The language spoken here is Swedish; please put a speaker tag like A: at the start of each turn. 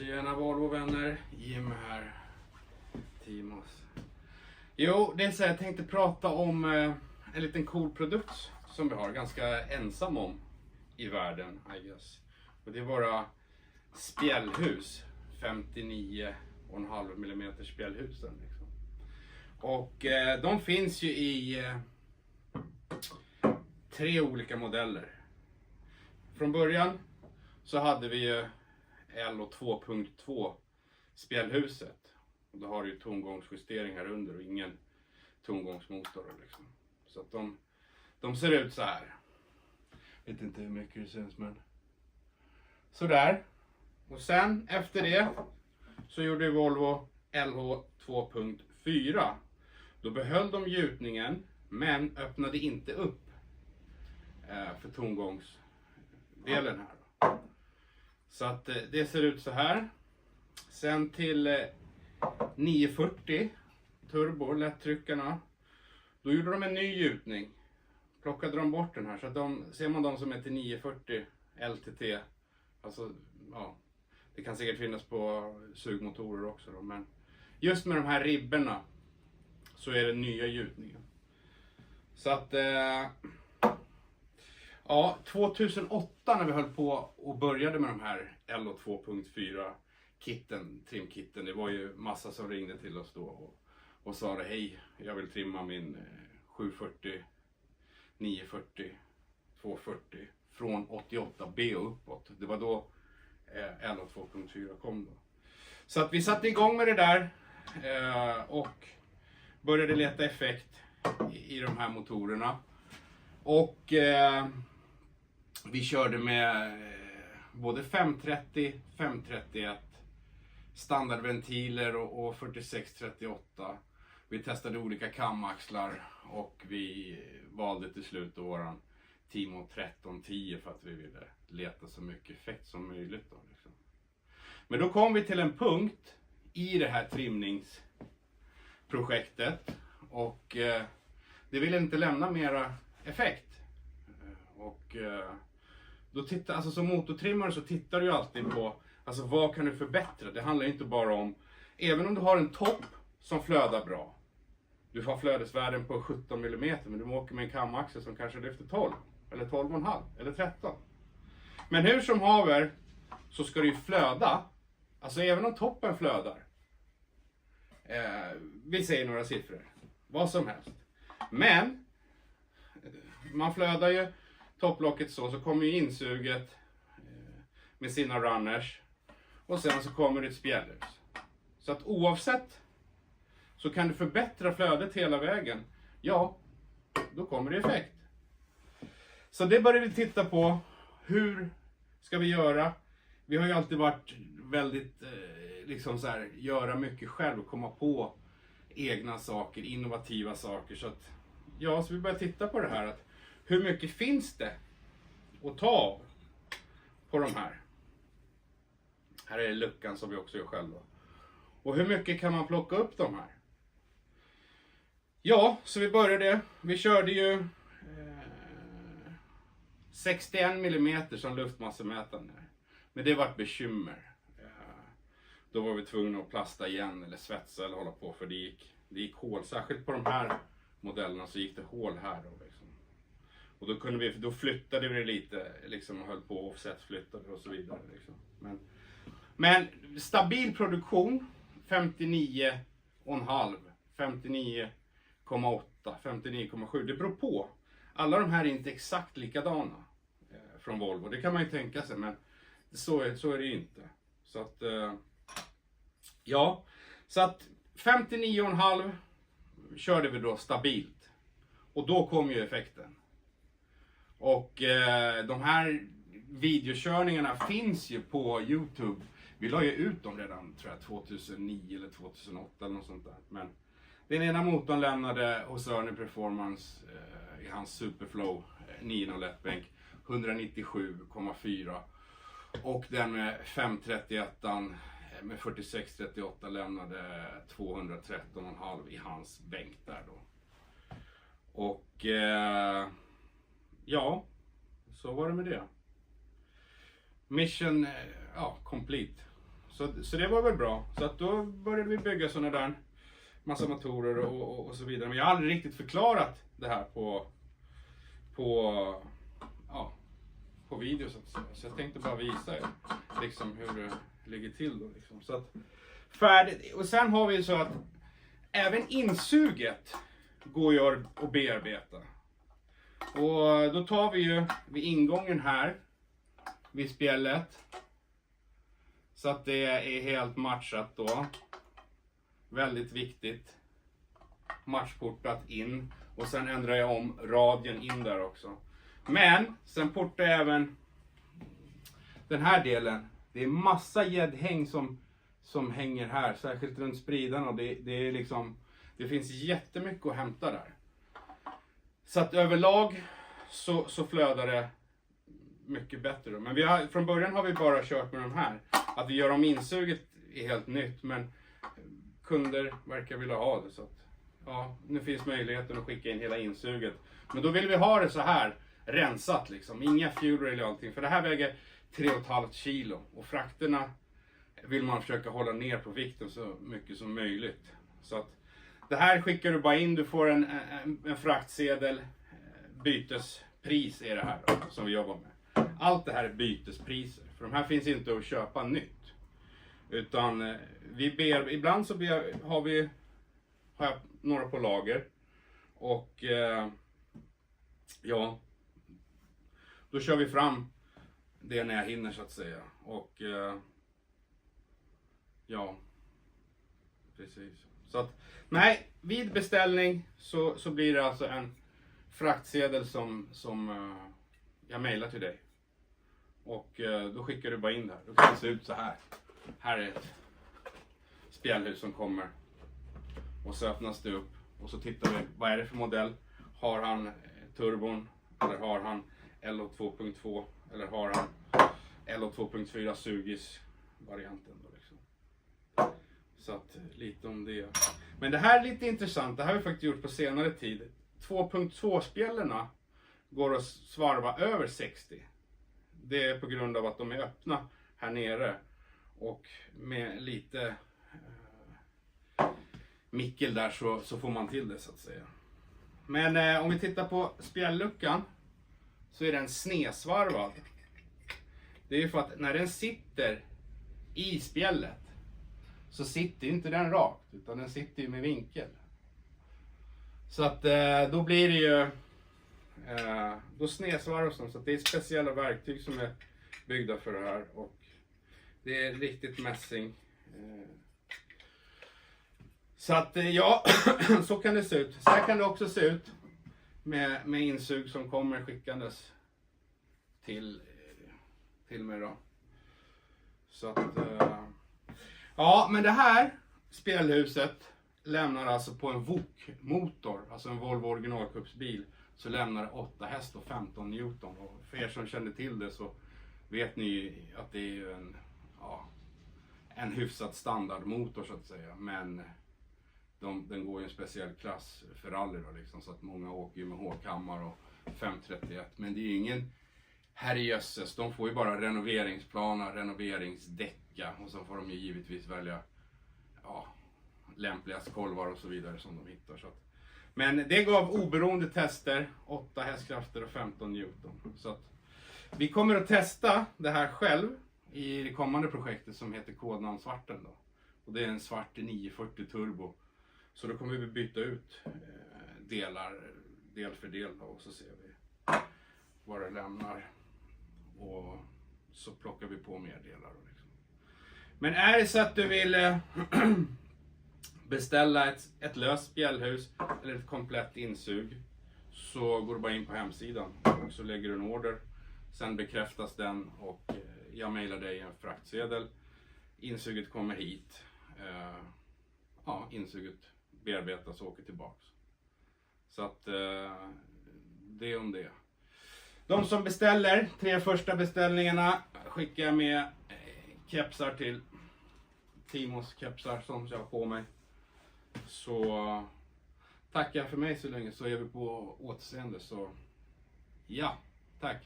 A: Tjena Volvo-vänner, Jim här, Timos. Jo, det är så här, jag tänkte prata om en liten cool produkt som vi har ganska ensam om i världen, I guess. Och det är våra spjällhus, 59,5 mm spjällhusen. Liksom. Och de finns ju i 3 olika modeller. Från början så hade vi ju LO 2.2 spjällhuset. Och då har du ju tomgångsjustering här under och ingen tomgångsmotor. Liksom. Så att de ser ut så här. Vet inte hur mycket det syns men. Sådär. Och sen efter det så gjorde Volvo LH 2.4. Då behöll de gjutningen men öppnade inte upp för tomgångsdelen här. Så att det ser ut så här. Sen till 940 turbo, lättryckarna. Då gjorde de en ny gjutning. Plockade de bort den här. Så att ser man de som är till 940 LTT. Alltså, ja. Det kan säkert finnas på sugmotorer också då. Men just med de här ribberna så är det nya gjutningen. Så att... Ja, 2008 när vi höll på och började med de här LO 2.4 trimkitten, det var ju massa som ringde till oss då och sa det, hej, jag vill trimma min 740, 940, 240 från 88B och uppåt. Det var då LO 2.4 kom då. Så att vi satte igång med det där och började leta effekt i de här motorerna. Och vi körde med både 530, 531 standardventiler och 4638. Vi testade olika kamaxlar och vi valde till slut våran Timo 1310 för att vi ville leta så mycket effekt som möjligt. Då, liksom. Men då kom vi till en punkt i det här trimningsprojektet och det ville inte lämna mera effekt. Och då alltså som motortrimmare så tittar du ju alltid på alltså vad kan du förbättra. Det handlar inte bara om, även om du har en topp som flödar bra. Du får flödesvärden på 17 mm men du åker med en kamaxel som kanske lyfter 12 eller 12,5 eller 13. Men hur som haver så ska det ju flöda. Alltså även om toppen flödar. Vi säger några siffror. Vad som helst. Men man flödar ju topplocket så kommer ju insuget med sina runners och sen så kommer det ett spjällhus. Så att oavsett så kan du förbättra flödet hela vägen. Ja, då kommer det effekt. Så det började vi titta på. Hur ska vi göra? Vi har ju alltid varit väldigt liksom så här, göra mycket själv och komma på egna saker, innovativa saker. Så att ja, så vi börjar titta på det här. Att hur mycket finns det att ta av på de här? Här är luckan som vi också gör själva. Och hur mycket kan man plocka upp de här? Ja, så vi började. Vi körde ju 61 mm som luftmassemätande. Men det var ett bekymmer. Då var vi tvungna att plasta igen eller svetsa eller hålla på för det gick hål. Särskilt på de här modellerna så gick det hål här då liksom. Och då flyttade vi det lite liksom och höll på och offset-flyttade och så vidare liksom. Men stabil produktion 59,5, 59,8, 59,7. Det beror på. Alla de här är inte exakt likadana från Volvo. Det kan man ju tänka sig men så är det ju inte. Så att ja, så att 59,5 körde vi då stabilt. Och då kom ju effekten. Och de här videokörningarna finns ju på YouTube. Vi la ju ut dem redan tror jag 2009 eller 2008 eller något sånt där. Men den ena motorn lämnade hos Ernie Performance i hans Superflow 901 bänk 197,4. Och den med 531 med 4638 lämnade 213,5 i hans bänk där då. Och ja, så var det med det. Mission complete Så det var väl bra. Så att då började vi bygga sådana där massa motorer och så vidare. Men jag har aldrig riktigt förklarat det här på video så att säga. Så jag tänkte bara visa er liksom hur det ligger till då liksom. Så att färdigt. Och sen har vi så att även insuget går ju att bearbeta. Och då tar vi ju vid ingången här vid spjället så att det är helt matchat då. Väldigt viktigt. Matchportat in. Och sen ändrar jag om radien in där också. Men sen portar jag även den här delen. Det är massa gäddhäng som hänger här. Särskilt runt spridarna. Det är liksom, det finns jättemycket att hämta där. Så att överlag så flödar det mycket bättre. Men från början har vi bara kört med de här. Att vi gör om insuget är helt nytt. Men kunder verkar vilja ha det. Så att, ja, nu finns möjligheten att skicka in hela insuget. Men då vill vi ha det så här. Rensat liksom. Inga fuel rail och allting. För det här väger 3,5 kilo. Och frakterna vill man försöka hålla ner på vikten så mycket som möjligt. Så att det här skickar du bara in. Du får en fraktsedel. Bytespris är det här då, som vi jobbar med. Allt det här är bytespriser. För de här finns inte att köpa nytt. Utan ibland så har jag några på lager. Och ja, då kör vi fram det när jag hinner så att säga. Och ja, precis. Så att, nej, vid beställning så blir det alltså en fraktsedel som jag mejlar till dig. Och då skickar du bara in det här. Då kan det se ut så här. Här är ett spjällhus som kommer. Och så öppnas det upp. Och så tittar vi, vad är det för modell? Har han turbon? Eller har han LO 2.2? Eller har han LO 2.4 Sugis varianten då liksom. Så att lite om det. Men det här är lite intressant. Det här har vi faktiskt gjort på senare tid. 2.2 spjällerna går att svarva över 60. Det är på grund av att de är öppna här nere. Och med lite mickel där så får man till det så att säga. Men om vi tittar på spjälluckan så är den snedsvarvad. Det är ju för att när den sitter i spjället så sitter inte den rakt utan den sitter ju med vinkel. Så att då blir det ju då snedsvarvas de, så att det är speciella verktyg som är byggda för det här och det är riktigt mässing. Så att ja, så kan det se ut. Så här kan det också se ut med insug som kommer skickandes till mig då. Så att ja, men det här spjällhuset lämnar alltså på en VOK-motor, alltså en Volvo originalkuppsbil, så lämnar det 8 häst och 15 Newton. Och för er som känner till det så vet ni att det är ju en hyfsat standardmotor så att säga. Men den går i en speciell klass för rally då liksom, så att många åker ju med H-kammar och 531. Men det är ju ingen herrejösses, de får ju bara renoveringsplaner, renoveringsdäcka och så får de ju givetvis välja lämpligast kolvar och så vidare som de hittar. Så att, men det gav oberoende tester, 8 hästkrafter och 15 Newton. Så att vi kommer att testa det här själv i det kommande projektet som heter Kodnamn Svarten då. Och det är en svart 940 turbo. Så då kommer vi byta ut del för del då, och så ser vi vad det lämnar. Och så plockar vi på mer delar då liksom. Men är det så att du vill beställa ett löst spjällhus eller ett komplett insug, så går du bara in på hemsidan och så lägger du en order. Sen bekräftas den och jag mejlar dig en fraktsedel. Insuget kommer hit. Insuget bearbetas och åker tillbaks. Så att det är om det. De som beställer 3 första beställningarna skickar jag med kepsar till Timos kepsar som jag har på mig. Så tackar för mig så länge, så är vi på återseende. Så ja, tack.